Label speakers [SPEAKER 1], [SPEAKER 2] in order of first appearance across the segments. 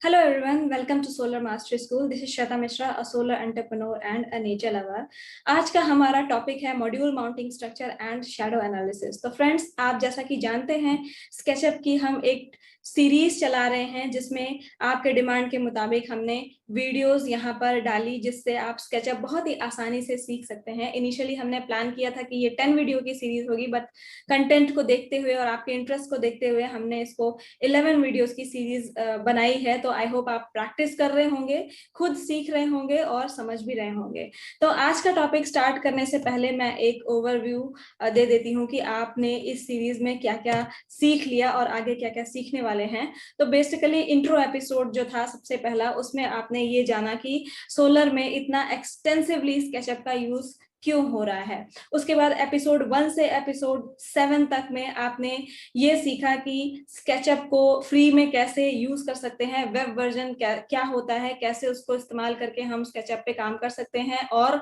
[SPEAKER 1] Hello everyone, welcome to Solar Mastery School. This is Shweta Mishra, a solar entrepreneur and a nature lover. आज का हमारा topic है module mounting structure and shadow analysis. तो friends, आप जैसा कि जानते हैं स्केचअप की हम एक सीरीज चला रहे हैं जिसमें आपके डिमांड के मुताबिक हमने वीडियोस यहाँ पर डाली जिससे आप स्केचअप बहुत ही आसानी से सीख सकते हैं। इनिशियली हमने प्लान किया था कि ये 10 वीडियो की सीरीज होगी, बट कंटेंट को देखते हुए और आपके इंटरेस्ट को देखते हुए हमने इसको 11 वीडियोस की सीरीज बनाई है। तो आई होप आप प्रैक्टिस कर रहे होंगे, खुद सीख रहे होंगे और समझ भी रहे होंगे। तो आज का टॉपिक स्टार्ट करने से पहले मैं एक ओवरव्यू दे देती हूँ कि आपने इस सीरीज में क्या क्या सीख लिया और आगे क्या क्या सीखने वाले हैं। तो बेसिकली इंट्रो एपिसोड जो था सबसे पहला, उसमें आपने ये जाना कि सोलर में इतना एक्सटेंसिवली स्केचअप का यूज क्यों हो रहा है। उसके बाद एपिसोड 1 से एपिसोड 7 तक में आपने ये सीखा कि स्केचअप को फ्री में कैसे यूज कर सकते हैं, वेब वर्जन क्या होता है, कैसे उसको इस्तेमाल करके हम स्केचअप पे काम कर सकते हैं और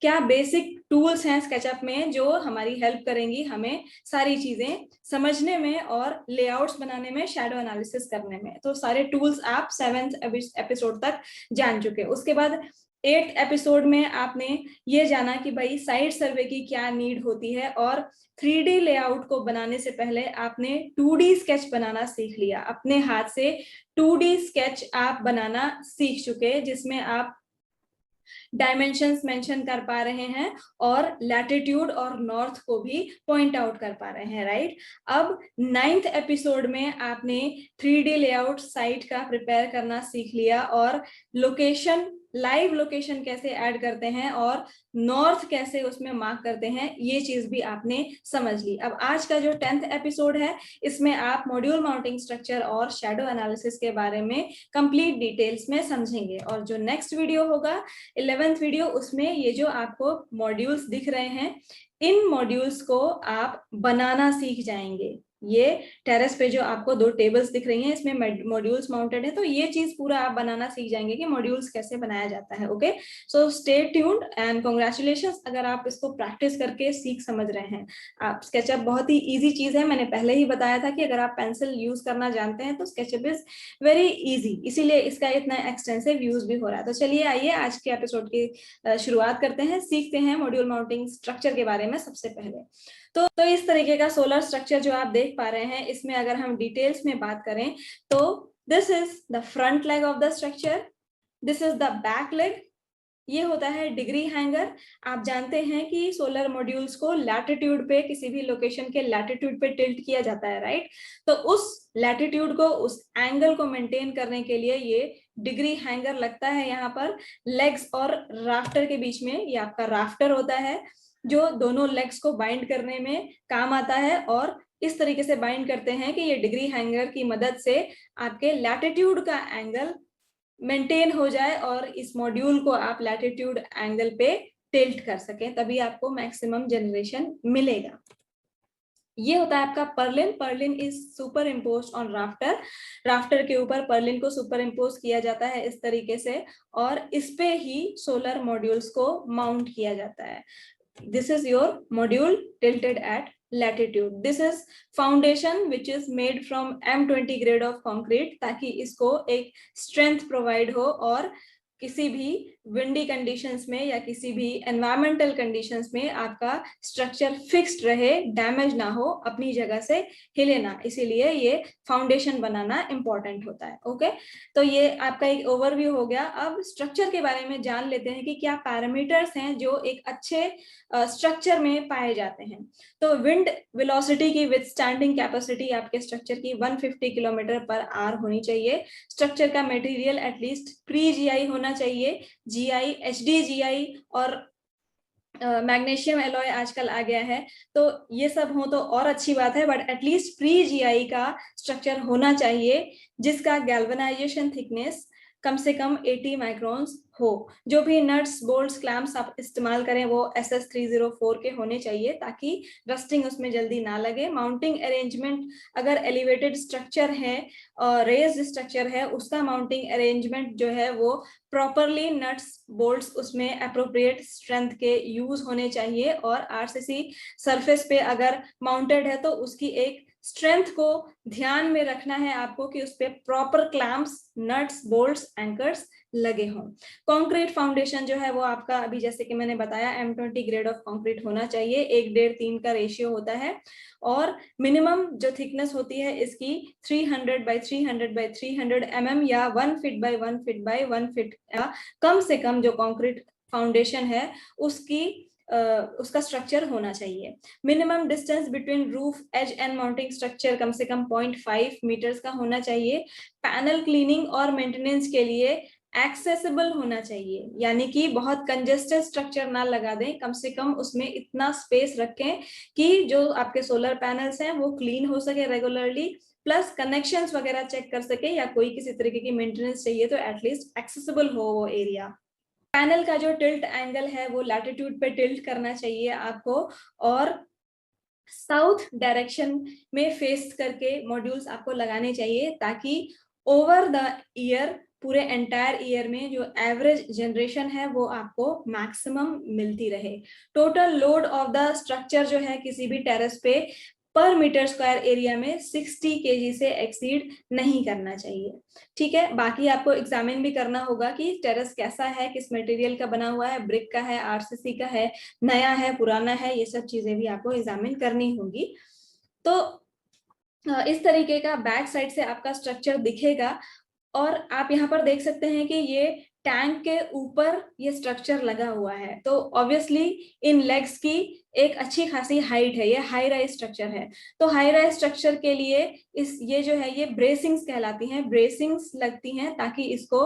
[SPEAKER 1] क्या बेसिक टूल्स हैं स्केचअप में जो हमारी हेल्प करेंगी हमें सारी चीजें समझने में और लेआउट्स बनाने में, शैडो एनालिसिस करने में। तो सारे टूल्स आप 7th एपिसोड तक जान चुके। उसके बाद 8th एपिसोड में आपने ये जाना कि भाई साइट सर्वे की क्या नीड होती है और 3D लेआउट को बनाने से पहले आपने 2D स्केच बनाना सीख लिया। अपने हाथ से 2D स्केच आप बनाना सीख चुके जिसमें आप डायमेंशंस मेंशन कर पा रहे हैं और लैटिट्यूड और नॉर्थ को भी पॉइंट आउट कर पा रहे हैं, राइट। अब 9th एपिसोड में आपने 3D लेआउट साइट का प्रिपेयर करना सीख लिया और लोकेशन, लाइव लोकेशन कैसे ऐड करते हैं और नॉर्थ कैसे उसमें मार्क करते हैं, ये चीज भी आपने समझ ली। अब आज का जो 10th एपिसोड है इसमें आप मॉड्यूल माउंटिंग स्ट्रक्चर और शैडो एनालिसिस के बारे में कंप्लीट डिटेल्स में समझेंगे। और जो नेक्स्ट वीडियो होगा 11th वीडियो, उसमें ये जो आपको मॉड्यूल्स दिख रहे हैं इन मॉड्यूल्स को आप बनाना सीख जाएंगे। ये टेरेस पे जो आपको 2 टेबल्स दिख रही हैं इसमें मॉड्यूल्स माउंटेड है, तो ये चीज पूरा आप बनाना सीख जाएंगे कि मॉड्यूल्स कैसे बनाया जाता है। Okay, so stay tuned and congratulations अगर आप इसको प्रैक्टिस करके सीख समझ रहे हैं। आप स्केचअप बहुत ही इजी चीज है, मैंने पहले ही बताया था कि अगर आप पेंसिल यूज करना जानते हैं तो स्केचअप इज वेरी इजी, इसीलिए इसका इतना एक्सटेंसिव यूज भी हो रहा है। तो चलिए आइए आज के एपिसोड की शुरुआत करते हैं, सीखते हैं मॉड्यूल माउंटिंग स्ट्रक्चर के बारे में। सबसे पहले तो इस तरीके का सोलर स्ट्रक्चर जो आप देख पा रहे हैं, इसमें अगर हम डिटेल्स में बात करें तो this is the front leg of the structure, this is the back leg, ये होता है डिग्री हैंगर। आप जानते हैं कि सोलर मॉड्यूल्स को लैटिट्यूड पे, किसी भी लोकेशन के लैटिट्यूड पे टिल्ट किया जाता है, राइट। तो उस लैटिट्यूड को, उस एंगल को मेंटेन करने के लिए ये डिग्री हैंगर लगता है यहाँ पर लेग्स और राफ्टर के बीच में। ये आपका राफ्टर होता है जो दोनों लेग्स को बाइंड करने में काम आता है और इस तरीके से बाइंड करते हैं कि ये डिग्री हैंगर की मदद से आपके लैटिट्यूड का एंगल मेंटेन हो जाए और इस मॉड्यूल को आप लैटिट्यूड एंगल पे टिल्ट कर सकें, तभी आपको मैक्सिमम जनरेशन मिलेगा। ये होता है आपका Perlin. Perlin is super impose on rafter, rafter के ऊपर पर्लिन को सुपर इम्पोज किया जाता है इस तरीके से और इस पे ही सोलर मॉड्यूल्स को माउंट किया जाता है। This is your module tilted at latitude. This is foundation which is made from M20 grade of concrete ताकि इसको एक strength provide हो और किसी भी विंडी कंडीशंस में या किसी भी एनवायरमेंटल कंडीशंस में आपका स्ट्रक्चर फिक्स्ड रहे, डैमेज ना हो, अपनी जगह से हिले ना, इसीलिए ये फाउंडेशन बनाना इंपॉर्टेंट होता है। ओके, तो ये आपका एक ओवरव्यू हो गया। अब स्ट्रक्चर के बारे में जान लेते हैं कि क्या पैरामीटर्स हैं जो एक अच्छे स्ट्रक्चर में पाए जाते हैं। तो विंड वेलोसिटी की विथस्टैंडिंग कैपेसिटी आपके स्ट्रक्चर की 150 किलोमीटर पर आवर होनी चाहिए। स्ट्रक्चर का मटेरियल एटलीस्ट प्री जीआई होना चाहिए, जीआई, एचडी जीआई और मैग्नीशियम एलॉय आजकल आ गया है, तो ये सब हो तो और अच्छी बात है, बट एटलीस्ट प्री जीआई का स्ट्रक्चर होना चाहिए जिसका गैल्वेनाइजेशन थिकनेस कम से कम 80 माइक्रोन्स हो। जो भी नट्स, बोल्ट्स, क्लैम्प्स आप इस्तेमाल करें वो SS304 के होने चाहिए ताकि रस्टिंग उसमें जल्दी ना लगे। माउंटिंग अरेंजमेंट, अगर एलिवेटेड स्ट्रक्चर है और रेज्ड स्ट्रक्चर है, उसका माउंटिंग अरेंजमेंट जो है वो प्रॉपरली नट्स, बोल्ट्स उसमें अप्रोप्रिएट स्ट्रेंथ के यूज होने चाहिए और आरसीसी सरफेस पे अगर माउंटेड है तो उसकी एक स्ट्रेंथ को ध्यान में रखना है आपको कि उस पर proper clamps, nuts, bolts, anchors लगे हों। कंक्रीट फाउंडेशन जो है वो आपका अभी जैसे कि मैंने बताया M20 ग्रेड ऑफ कंक्रीट होना चाहिए, 1:1.5:3 का रेशियो होता है, और मिनिमम जो थिकनेस होती है इसकी 300 by 300 by 300 mm या 1 feet by 1 feet by 1 feet, या कम से कम जो कंक्रीट फाउंडेशन है उसका स्ट्रक्चर होना चाहिए। Minimum distance between roof edge and mounting structure कम से कम 0.5 मीटर्स का होना चाहिए। पैनल क्लीनिंग और मेंटेनेंस के लिए एक्सेसिबल होना चाहिए, यानी कि बहुत कंजेस्टेड स्ट्रक्चर ना लगा दें, कम से कम उसमें इतना स्पेस रखें कि जो आपके सोलर पैनल्स हैं वो क्लीन हो सके रेगुलरली, प्लस कनेक्शंस वगैरह चेक कर सके, या कोई किसी तरीके की मेंटेनेंस चाहिए तो एटलीस्ट एक्सेसिबल हो वो एरिया। पैनल का जो टिल्ट एंगल है वो लैटिट्यूड पे टिल्ट करना चाहिए आपको, और साउथ डायरेक्शन में फेस करके मॉड्यूल्स आपको लगाने चाहिए, ताकि ओवर द ईयर, पूरे एंटायर ईयर में जो एवरेज जनरेशन है वो आपको मैक्सिमम मिलती रहे। Total load of the structure जो है किसी भी टेरेस पे पर मीटर स्क्वायर एरिया में 60 kg से एक्सीड नहीं करना चाहिए। ठीक है, बाकी आपको एग्जामिन भी करना होगा कि टेरेस कैसा है, किस मटेरियल का बना हुआ है, ब्रिक का है, आरसीसी का है, नया है, पुराना है, ये सब चीजें भी आपको एग्जामिन करनी होगी। तो इस तरीके का बैक साइड से आपका स्ट्रक्चर दिखेगा, और आप यहाँ पर देख सकते हैं कि ये टैंक के ऊपर ये स्ट्रक्चर लगा हुआ है, तो ऑब्वियसली इन लेग्स की एक अच्छी खासी हाइट है, ये हाई राइज स्ट्रक्चर है। तो हाई राइज स्ट्रक्चर के लिए ये जो है ये ब्रेसिंग्स कहलाती हैं, ब्रेसिंग्स लगती हैं ताकि इसको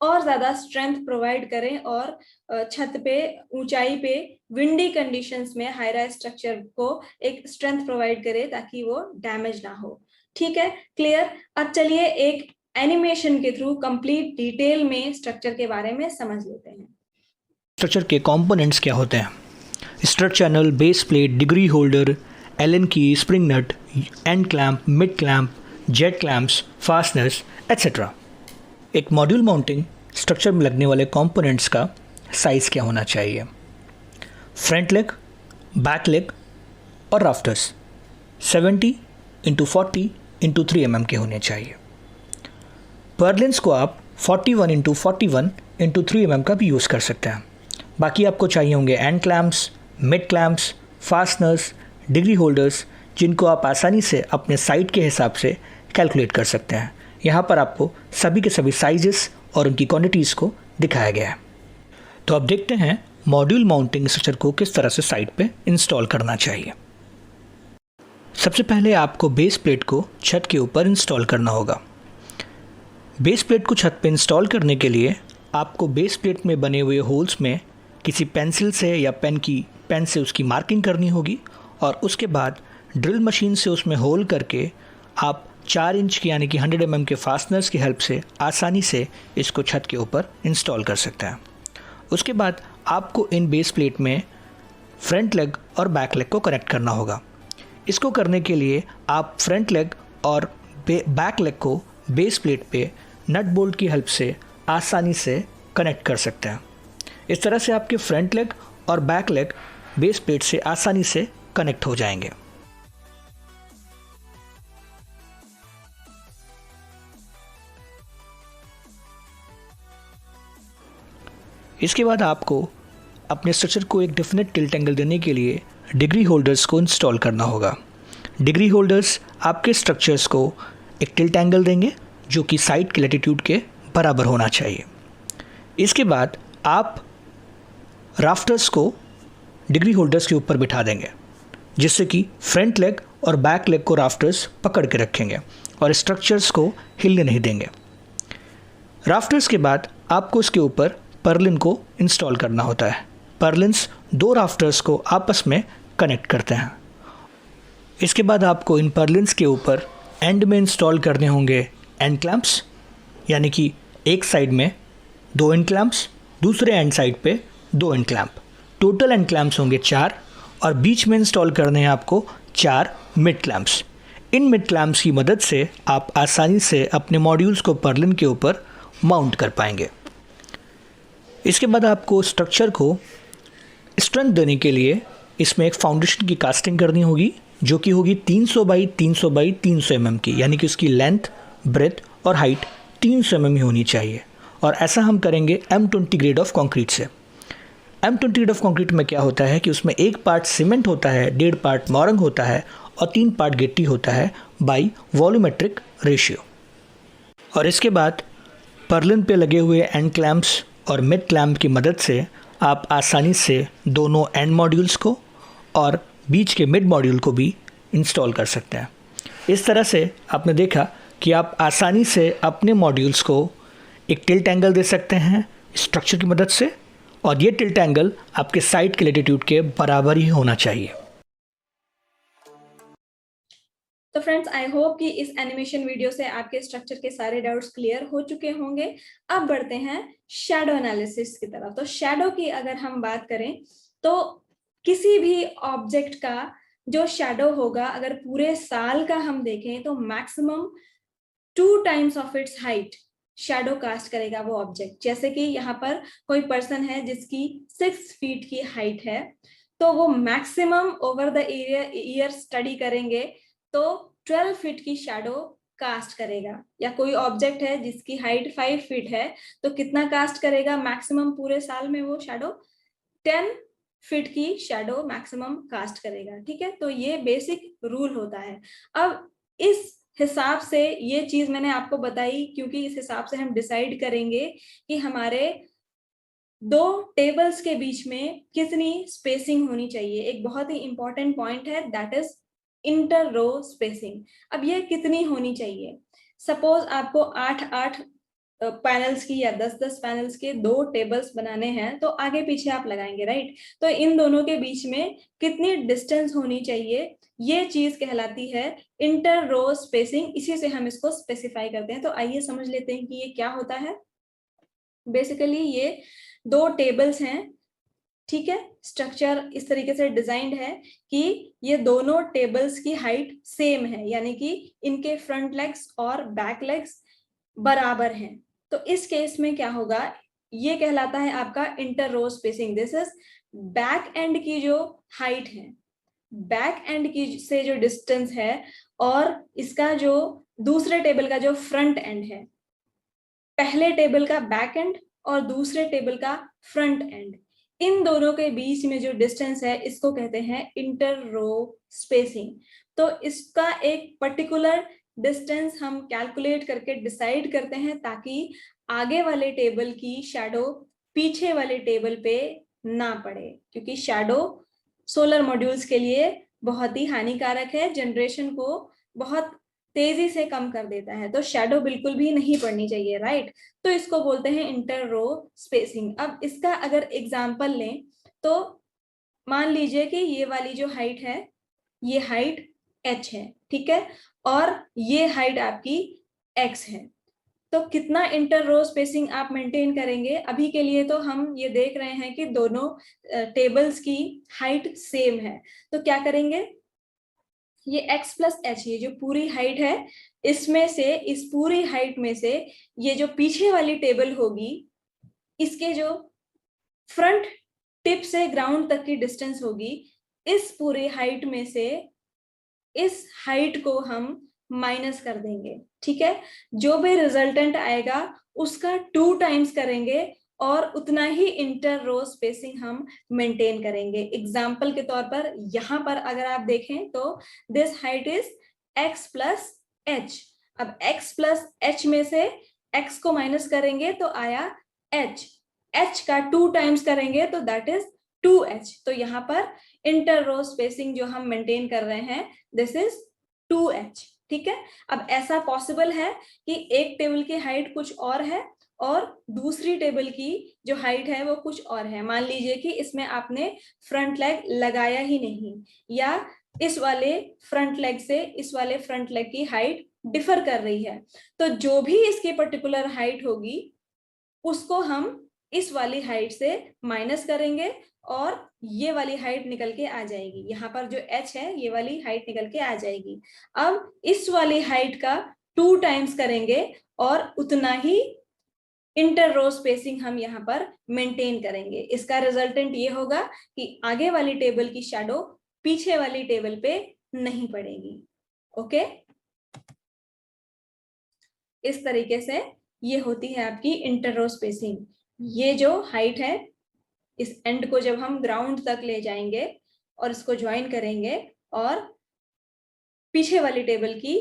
[SPEAKER 1] और ज्यादा स्ट्रेंथ प्रोवाइड करें, और छत पे, ऊंचाई पे, विंडी कंडीशंस में हाई राइज स्ट्रक्चर को एक स्ट्रेंथ प्रोवाइड करे ताकि वो डैमेज ना हो। ठीक है, क्लियर। अब चलिए एक एनिमेशन के थ्रू कंप्लीट डिटेल में स्ट्रक्चर के बारे में समझ लेते हैं।
[SPEAKER 2] स्ट्रक्चर के कंपोनेंट्स क्या होते हैं? Strut channel, base plate, degree holder, allen key, spring nut, end clamp, mid clamp, jet clamps, fasteners etcetera. एक मॉड्यूल माउंटिंग स्ट्रक्चर में लगने वाले कंपोनेंट्स का साइज़ क्या होना चाहिए? फ्रंट लेग, बैक लेग और राफ्टर्स 70 × 40 × 3 mm के होने चाहिए। पर्लिन्स को आप 41 × 41 × 3 mm का भी यूज़ कर सकते हैं। बाकी आपको चाहिए होंगे and clamps, mid clamps, fasteners, degree holders, जिनको आप आसानी से अपने साइट के हिसाब से कैलकुलेट कर सकते हैं। यहाँ पर आपको सभी के सभी साइजेस और उनकी क्वांटिटीज़ को दिखाया गया है। तो अब देखते हैं मॉड्यूल माउंटिंग स्ट्रक्चर को किस तरह से साइट पे इंस्टॉल करना चाहिए। सबसे पहले आपको बेस प्लेट को छत के ऊपर इंस्टॉल करना होगा। बेस प्लेट को छत पे इंस्टॉल करने के लिए आपको बेस प्लेट में बने हुए होल्स में किसी पेंसिल से या पेन से उसकी मार्किंग करनी होगी, और उसके बाद ड्रिल मशीन से उसमें होल करके आप 4 इंच की यानी कि 100 mm के फास्टनर्स की हेल्प से आसानी से इसको छत के ऊपर इंस्टॉल कर सकते हैं। उसके बाद आपको इन बेस प्लेट में फ्रंट लेग और बैक लेग को कनेक्ट करना होगा। इसको करने के लिए आप फ्रंट लेग और बैक लेग को बेस प्लेट पे नट बोल्ट की हेल्प से आसानी से कनेक्ट कर सकते हैं। इस तरह से आपके फ्रंट लेग और बैक लेग बेस प्लेट से आसानी से कनेक्ट हो जाएंगे। इसके बाद आपको अपने स्ट्रक्चर को एक डेफिनेट टिल्ट एंगल देने के लिए डिग्री होल्डर्स को इंस्टॉल करना होगा। डिग्री होल्डर्स आपके स्ट्रक्चर्स को एक टिल्ट एंगल देंगे जो कि साइट के लैटिट्यूड के बराबर होना चाहिए। इसके बाद आप राफ्टर्स को डिग्री होल्डर्स के ऊपर बिठा देंगे, जिससे कि फ्रंट लेग और बैक लेग को राफ्टर्स पकड़ के रखेंगे और स्ट्रक्चर्स को हिलने नहीं देंगे। राफ्टर्स के बाद आपको इसके ऊपर पर्लिन को इंस्टॉल करना होता है। पर्लिन्स 2 राफ्टर्स को आपस में कनेक्ट करते हैं। इसके बाद आपको इन पर्लिन्स के ऊपर एंड में इंस्टॉल करने होंगे एंड क्लैंप्स, यानी कि एक साइड में 2 एंड क्लैंप्स, दूसरे एंड साइड पे 2 and clamp. Total and clamps होंगे 4, और बीच में इंस्टॉल करने हैं आपको 4 mid clamps. In mid clamps की मदद से आप आसानी से अपने मॉड्यूल्स को पर्लिन के ऊपर माउंट कर पाएंगे। इसके बाद आपको स्ट्रक्चर को स्ट्रेंथ देने के लिए इसमें एक फाउंडेशन की कास्टिंग करनी होगी, जो कि होगी 300 बाई 300 बाई 300 mm की, यानी कि उसकी लेंथ, ब्रेथ और हाइट 300 mm ही होनी चाहिए। और ऐसा हम करेंगे M20 ग्रेड ऑफ कंक्रीट से। M20 ग्रेड ऑफ कंक्रीट में क्या होता है कि उसमें 1 पार्ट सीमेंट होता है, 1.5 पार्ट मोरंग होता है और 3 पार्ट गिट्टी होता है बाई वॉल्यूमेट्रिक रेशियो। और इसके बाद पर्लिन पे लगे हुए एंड क्लैम्प्स और मिड क्लैम्प की मदद से आप आसानी से दोनों एंड मॉड्यूल्स को और बीच के मिड मॉड्यूल को भी इंस्टॉल कर सकते हैं। इस तरह से आपने देखा कि आप आसानी से अपने मॉड्यूल्स को एक टिल्ट एंगल दे सकते हैं स्ट्रक्चर की मदद से, और ये टिल्ट एंगल आपके साइड के लैटिट्यूड के बराबर ही होना चाहिए।
[SPEAKER 1] तो फ्रेंड्स, आई होप कि इस एनिमेशन वीडियो से आपके स्ट्रक्चर के सारे डाउट्स क्लियर हो चुके होंगे। अब बढ़ते हैं शैडो एनालिसिस की तरफ। तो शैडो की अगर हम बात करें तो किसी भी ऑब्जेक्ट का जो शैडो होगा, अगर पूरे साल का हम देखें तो maximum 2 times of its height shadow cast करेगा वो ऑब्जेक्ट। जैसे कि यहाँ पर कोई पर्सन है जिसकी 6 फीट की हाइट है, तो वो maximum over the year study करेंगे तो 12 फीट की शैडो कास्ट करेगा। या कोई ऑब्जेक्ट है जिसकी हाइट 5 फीट है, तो कितना कास्ट करेगा मैक्सिमम पूरे साल में वो शैडो? 10 फीट की शैडो मैक्सिमम कास्ट करेगा। ठीक है, तो ये बेसिक रूल होता है। अब इस हिसाब से ये चीज मैंने आपको बताई क्योंकि इस हिसाब से हम डिसाइड करेंगे कि हमारे 2 टेबल्स के बीच में कितनी स्पेसिंग होनी चाहिए। एक बहुत ही इंपॉर्टेंट पॉइंट है, that is inter row spacing. अब ये कितनी होनी चाहिए? सपोज आपको 8-8 पैनल्स की या 10-10 पैनल्स के 2 टेबल्स बनाने हैं, तो आगे पीछे आप लगाएंगे, राइट? तो इन दोनों के बीच में कितनी डिस्टेंस होनी चाहिए, ये चीज कहलाती है इंटर रो स्पेसिंग। इसी से हम इसको स्पेसिफाई करते हैं। तो आइए समझ लेते हैं कि ये क्या होता है। बेसिकली ये 2 टेबल्स हैं, ठीक है। स्ट्रक्चर इस तरीके से डिजाइंड है कि ये दोनों टेबल्स की हाइट सेम है, यानी कि इनके फ्रंट लेग्स और बैक लेग्स बराबर हैं। तो इस केस में क्या होगा, ये कहलाता है आपका inter row spacing. This is back end की जो हाइट है, बैक एंड की से जो डिस्टेंस है, और इसका जो दूसरे टेबल का जो फ्रंट एंड है, पहले टेबल का बैक एंड और दूसरे टेबल का फ्रंट एंड, इन दोनों के बीच में जो डिस्टेंस है इसको कहते हैं इंटर रो स्पेसिंग। तो इसका एक पर्टिकुलर डिस्टेंस हम कैलकुलेट करके डिसाइड करते हैं ताकि आगे वाले टेबल की शैडो पीछे वाले टेबल पे ना पड़े, क्योंकि शैडो सोलर मॉड्यूल्स के लिए बहुत ही हानिकारक है, जनरेशन को बहुत तेजी से कम कर देता है। तो शैडो बिल्कुल भी नहीं पड़नी चाहिए, राइट? तो इसको बोलते हैं इंटर रो स्पेसिंग। अब इसका अगर एग्जांपल लें तो मान लीजिए कि ये वाली जो हाइट है, ये हाइट h है, ठीक है, और ये हाइट आपकी x है। तो कितना इंटर रो स्पेसिंग आप मेंटेन करेंगे? अभी के लिए तो हम ये देख रहे हैं कि दोनों टेबल्स की हाइट सेम है, तो क्या करेंगे, ये x प्लस एच, ये जो पूरी हाइट है, इसमें से, इस पूरी हाइट में से ये जो पीछे वाली टेबल होगी, इसके जो फ्रंट टिप से ग्राउंड तक की डिस्टेंस होगी, इस पूरी हाइट में से इस हाइट को हम माइनस कर देंगे, ठीक है। जो भी रिजल्टेंट आएगा उसका 2 टाइम्स करेंगे और उतना ही इंटर रो स्पेसिंग हम मेंटेन करेंगे। एग्जाम्पल के तौर पर यहाँ पर अगर आप देखें तो this height is x plus H. अब x प्लस एच में से x को माइनस करेंगे तो आया h, h का 2 टाइम्स करेंगे तो दैट इज 2h। तो यहाँ पर इंटर रो स्पेसिंग जो हम मेंटेन कर रहे हैं दिस इज 2h, ठीक है। अब ऐसा पॉसिबल है कि एक टेबल की हाइट कुछ और है और दूसरी टेबल की जो हाइट है वो कुछ और है। मान लीजिए कि इसमें आपने फ्रंट लेग लगाया ही नहीं, या इस वाले फ्रंट लेग से इस वाले फ्रंट लेग की हाइट डिफर कर रही है, तो जो भी इसकी पर्टिकुलर हाइट होगी उसको हम इस वाली हाइट से माइनस करेंगे और ये वाली हाइट निकल के आ जाएगी। यहाँ पर जो h है ये वाली हाइट निकल के आ जाएगी। अब इस वाली हाइट का 2 टाइम्स करेंगे और उतना ही इंटर रो स्पेसिंग हम यहाँ पर मेंटेन करेंगे। इसका रिजल्टेंट ये होगा कि आगे वाली टेबल की शैडो पीछे वाली टेबल पे नहीं पड़ेगी। ओके, इस तरीके से ये होती है आपकी इंटररो स्पेसिंग। ये जो हाइट है, इस एंड को जब हम ग्राउंड तक ले जाएंगे और इसको ज्वाइन करेंगे, और पीछे वाली टेबल की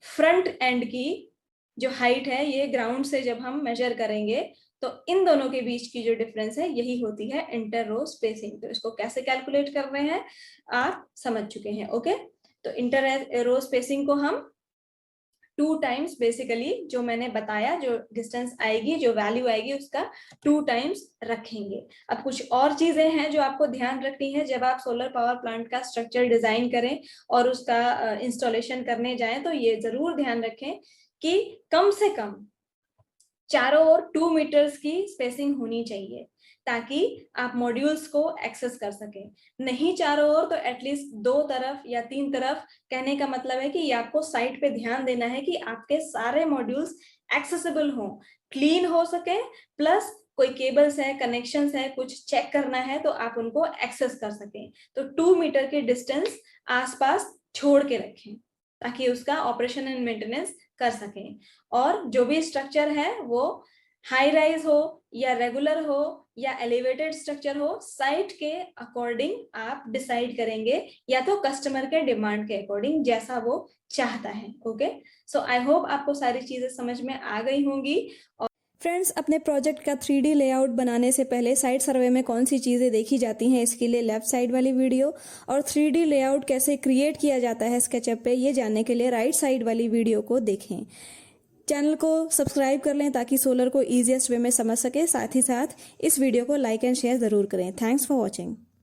[SPEAKER 1] फ्रंट एंड की जो हाइट है, ये ग्राउंड से जब हम मेजर करेंगे तो इन दोनों के बीच की जो डिफरेंस है यही होती है इंटर रो स्पेसिंग। तो इसको कैसे कैलकुलेट कर रहे हैं आप समझ चुके हैं। ओके, तो इंटर रो स्पेसिंग को हम 2 टाइम्स बेसिकली जो मैंने बताया, जो डिस्टेंस आएगी, जो वैल्यू आएगी, उसका 2 टाइम्स रखेंगे। अब कुछ और चीजें हैं जो आपको ध्यान रखनी है जब आप सोलर पावर प्लांट का स्ट्रक्चर डिजाइन करें और उसका इंस्टॉलेशन करने जाएं, तो ये जरूर ध्यान रखें कि कम से कम चारों ओर 2 मीटर्स की स्पेसिंग होनी चाहिए ताकि आप मॉड्यूल्स को एक्सेस कर सकें। नहीं चारों ओर तो एटलीस्ट 2 तरफ या 3 तरफ। कहने का मतलब है कि आपको साइट पे ध्यान देना है कि आपके सारे मॉड्यूल्स एक्सेसिबल हों, क्लीन हो सके, प्लस कोई केबल्स है, कनेक्शंस है, कुछ चेक करना है तो आप उनको एक्सेस कर सकें। तो 2 मीटर की डिस्टेंस आसपास छोड़ के रखें ताकि उसका ऑपरेशन एंड मेंटेनेंस कर सकें। और जो भी स्ट्रक्चर है वो हाई राइज हो या रेगुलर हो या एलिवेटेड स्ट्रक्चर हो, साइट के अकॉर्डिंग आप डिसाइड करेंगे, या तो कस्टमर के डिमांड के अकॉर्डिंग जैसा वो चाहता है। ओके, सो आई होप आपको सारी चीजें समझ में आ गई होंगी।
[SPEAKER 3] फ्रेंड्स, अपने प्रोजेक्ट का 3D लेआउट बनाने से पहले साइट सर्वे में कौन सी चीज़ें देखी जाती हैं, इसके लिए लेफ्ट साइड वाली वीडियो, और 3D लेआउट कैसे क्रिएट किया जाता है स्केचअप पे, ये जानने के लिए राइट साइड वाली वीडियो को देखें। चैनल को सब्सक्राइब कर लें ताकि सोलर को ईजिएस्ट वे में समझ सके। साथ ही साथ इस वीडियो को लाइक एंड शेयर ज़रूर करें। Thanks for watching.